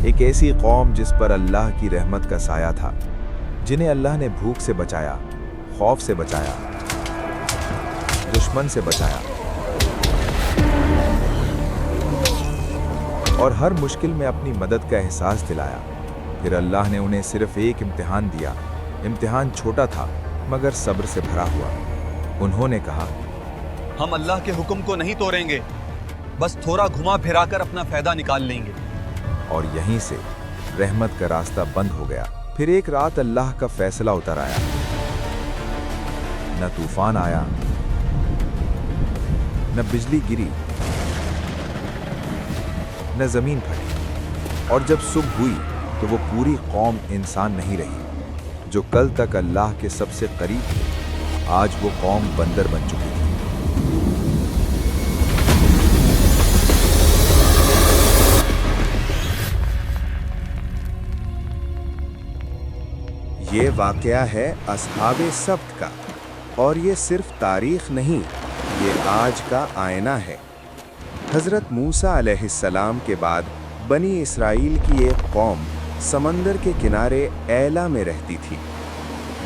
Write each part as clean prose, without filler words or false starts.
एक ऐसी कौम जिस पर अल्लाह की रहमत का साया था, जिन्हें अल्लाह ने भूख से बचाया, खौफ से बचाया, दुश्मन से बचाया और हर मुश्किल में अपनी मदद का एहसास दिलाया। फिर अल्लाह ने उन्हें सिर्फ एक इम्तिहान दिया। इम्तिहान छोटा था मगर सब्र से भरा हुआ। उन्होंने कहा, हम अल्लाह के हुक्म को नहीं तोड़ेंगे, बस थोड़ा घुमा फिरा कर अपना फायदा निकाल लेंगे। और यहीं से रहमत का रास्ता बंद हो गया। फिर एक रात अल्लाह का फैसला उतर आया। न तूफान आया, न बिजली गिरी, न जमीन फटी। और जब सुबह हुई तो वो पूरी कौम इंसान नहीं रही। जो कल तक अल्लाह के सबसे करीब थे, आज वो कौम बंदर बन चुकी थी। ये वाकया है अस्हाबे सब्त का, और ये सिर्फ तारीख नहीं, ये आज का आईना है। हज़रत मूसा अलैहिस्सलाम के बाद बनी इसराइल की एक कौम समंदर के किनारे ऐला में रहती थी।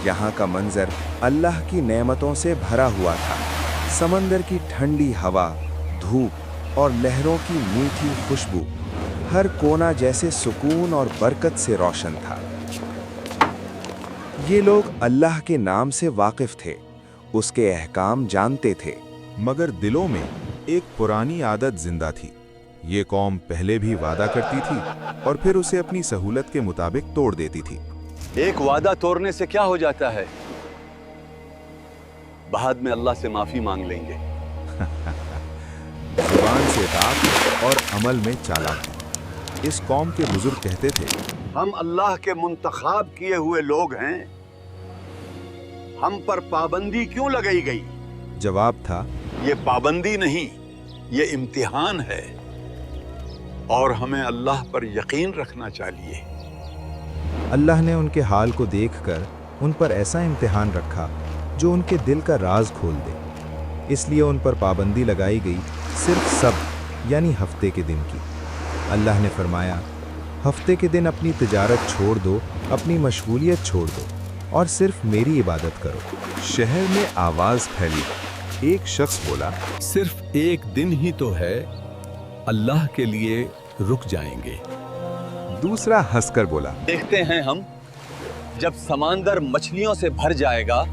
यहाँ का मंजर अल्लाह की नेमतों से भरा हुआ था। समंदर की ठंडी हवा, धूप और लहरों की मीठी खुशबू, हर कोना जैसे सुकून और बरकत से रोशन था। ये लोग अल्लाह के नाम से वाकिफ थे, उसके अहकाम जानते थे, मगर दिलों में एक पुरानी आदत जिंदा थी। ये कौम पहले भी वादा करती थी और फिर उसे अपनी सहूलत के मुताबिक तोड़ देती थी। एक वादा तोड़ने से क्या हो जाता है? बाद में अल्लाह से माफी मांग लेंगे। जुबान से ताक और अमल में चालाक। इस कौम के बुजुर्ग कहते थे, हम अल्लाह के मुंतखाब किए हुए लोग हैं, हम पर पाबंदी क्यों लगाई गई? जवाब था, ये पाबंदी नहीं, ये इम्तिहान है और हमें अल्लाह पर यकीन रखना चाहिए। अल्लाह ने उनके हाल को देखकर उन पर ऐसा इम्तिहान रखा जो उनके दिल का राज खोल दे। इसलिए उन पर पाबंदी लगाई गई, सिर्फ सब्त यानी हफ्ते के दिन की। अल्लाह ने फरमाया, हफ्ते के दिन अपनी तिजारत छोड़ दो, अपनी मशगूलियत छोड़ दो और सिर्फ मेरी इबादत करो। शहर में आवाज फैली। एक शख्स बोला, सिर्फ एक दिन ही तो है, अल्लाह के लिए रुक जाएंगे। दूसरा हंसकर बोला, देखते हैं हम, जब समंदर मछलियों से भर जाएगा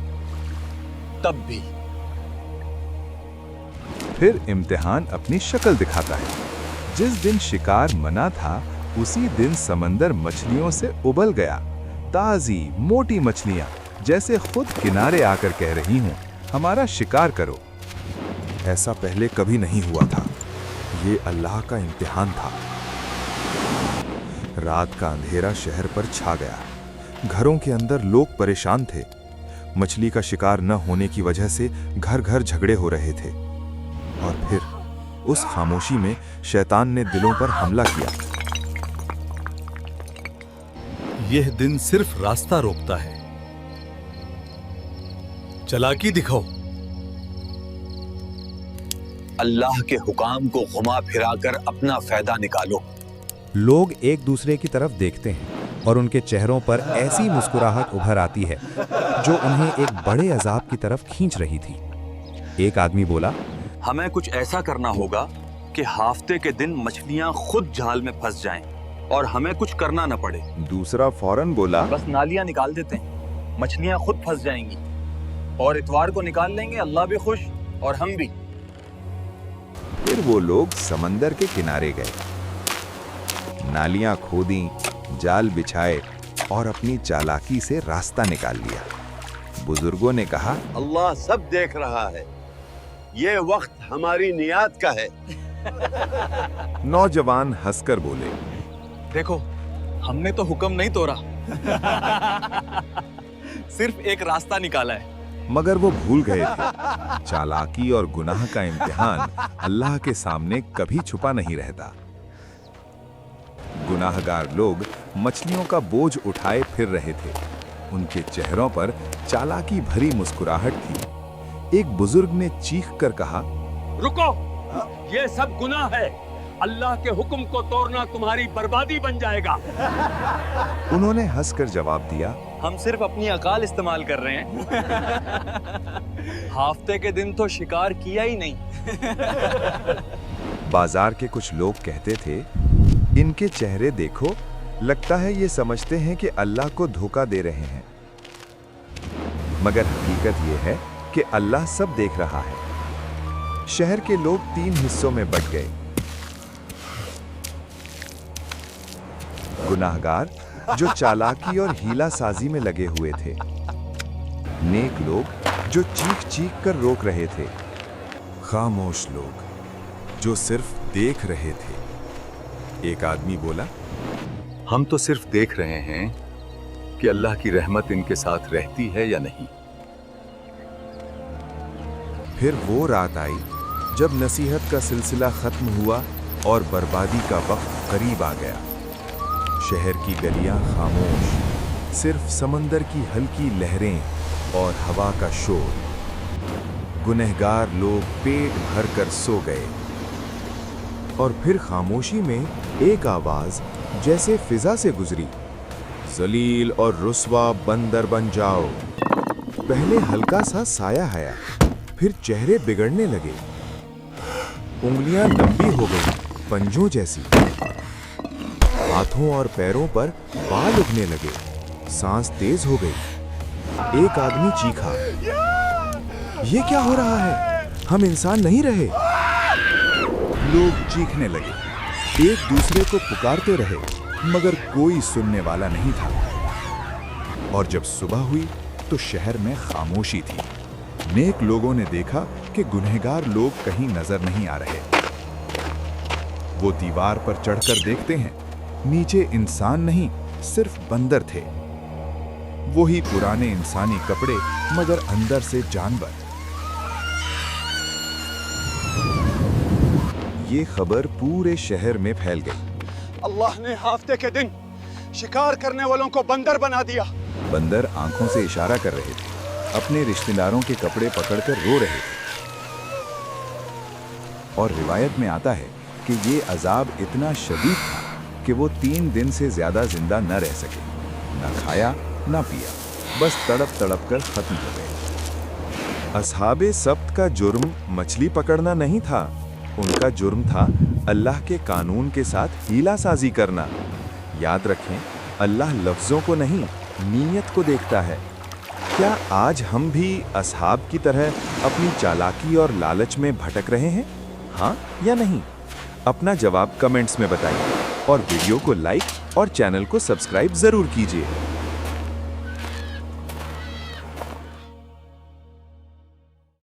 तब भी। फिर इम्तिहान अपनी शक्ल दिखाता है। जिस दिन शिकार मना था, उसी दिन समंदर मछलियों से उबल गया। ताजी मोटी मछलियां, जैसे खुद किनारे आकर कह रही हूं, हमारा शिकार करो। ऐसा पहले कभी नहीं हुआ था। ये अल्लाह का इम्तिहान था। रात का अंधेरा शहर पर छा गया। घरों के अंदर लोग परेशान थे। मछली का शिकार न होने की वजह से घर घर झगड़े हो रहे थे। और फिर उस खामोशी में शैतान ने दिलों पर हमला किया। यह दिन सिर्फ रास्ता रोकता है, चालाकी दिखाओ। अल्लाह के हुकाम को घुमा फिराकर अपना फायदा निकालो। लोग एक दूसरे की तरफ देखते हैं और उनके चेहरों पर ऐसी मुस्कुराहट उभर आती है जो उन्हें एक बड़े अजाब की तरफ खींच रही थी। एक आदमी बोला, हमें कुछ ऐसा करना होगा कि हफ्ते के दिन मछलियां खुद जाल में फंस जाएं और हमें कुछ करना न पड़े। दूसरा फौरन बोला, बस नालियां निकाल देते हैं, मछलियां खुद फंस जाएंगी और इतवार को निकाल लेंगे, अल्लाह भी खुश और हम भी। फिर वो लोग समंदर के किनारे गए, नालियां खोदी, जाल बिछाए और अपनी चालाकी से रास्ता निकाल लिया। बुजुर्गों ने कहा, अल्लाह सब देख रहा है, ये वक्त हमारी नियत का है। नौजवान हंसकर बोले, देखो, हमने तो हुक्म नहीं तोड़ा, सिर्फ एक रास्ता निकाला है। मगर वो भूल गए थे, चालाकी और गुनाह का इम्तिहान अल्लाह के सामने कभी छुपा नहीं रहता। गुनाहगार लोग मछलियों का बोझ उठाए फिर रहे थे। उनके चेहरों पर चालाकी भरी मुस्कुराहट थी। एक बुजुर्ग ने चीख कर कहा, रुको, ये सब गुनाह है, अल्लाह के हुक्म को तोड़ना तुम्हारी बर्बादी बन जाएगा। उन्होंने हंसकर जवाब दिया, हम सिर्फ अपनी अकाल इस्तेमाल कर रहे हैं। हफ्ते के दिन तो शिकार किया ही नहीं। बाजार के कुछ लोग कहते थे, इनके चेहरे देखो, लगता है ये समझते हैं कि अल्लाह को धोखा दे रहे हैं। मगर हकीकत ये है कि अल्लाह सब देख रहा है। शहर के लोग 3 हिस्सों में बंट गए। गुनाहगार जो चालाकी और हीला साजी में लगे हुए थे, नेक लोग जो चीख चीख कर रोक रहे थे, खामोश लोग जो सिर्फ देख रहे थे। एक आदमी बोला, हम तो सिर्फ देख रहे हैं कि अल्लाह की रहमत इनके साथ रहती है या नहीं। फिर वो रात आई जब नसीहत का सिलसिला खत्म हुआ और बर्बादी का वक्त करीब आ गया। शहर की गलियां खामोश, सिर्फ समंदर की हल्की लहरें और हवा का शोर। गुनहगार लोग पेट भरकर सो गए। और फिर खामोशी में एक आवाज जैसे फिजा से गुजरी, जलील और रुस्वा बंदर बन जाओ। पहले हल्का सा साया आया, फिर चेहरे बिगड़ने लगे, उंगलियां लंबी हो गई पंजों जैसी, हाथों और पैरों पर बाल उगने लगे, सांस तेज हो गई। एक आदमी चीखा, ये क्या हो रहा है? हम इंसान नहीं रहे। लोग चीखने लगे, एक दूसरे को पुकारते रहे, मगर कोई सुनने वाला नहीं था। और जब सुबह हुई तो शहर में खामोशी थी। नेक लोगों ने देखा कि गुनहगार लोग कहीं नजर नहीं आ रहे। वो दीवार पर चढ़कर देखते हैं, नीचे इंसान नहीं, सिर्फ बंदर थे। वही पुराने इंसानी कपड़े, मगर अंदर से जानवर। ये खबर पूरे शहर में फैल गई। अल्लाह ने हफ्ते के दिन शिकार करने वालों को बंदर बना दिया। बंदर आंखों से इशारा कर रहे थे, अपने रिश्तेदारों के कपड़े पकड़कर रो रहे थे। और रिवायत में आता है कि ये अजाब इतना शदीद था कि वो 3 दिन से ज्यादा जिंदा न रह सके, न खाया न पिया, बस तड़प तड़प कर खत्म हो गए। असहाबे सब्त का जुर्म मछली पकड़ना नहीं था, उनका जुर्म था अल्लाह के कानून के साथ हीला साजी करना। याद रखें, अल्लाह लफ्जों को नहीं, नीयत को देखता है। क्या आज हम भी असहाब की तरह अपनी चालाकी और लालच में भटक रहे हैं? हाँ या नहीं? अपना जवाब कमेंट्स में बताइए और वीडियो को लाइक और चैनल को सब्सक्राइब जरूर कीजिए।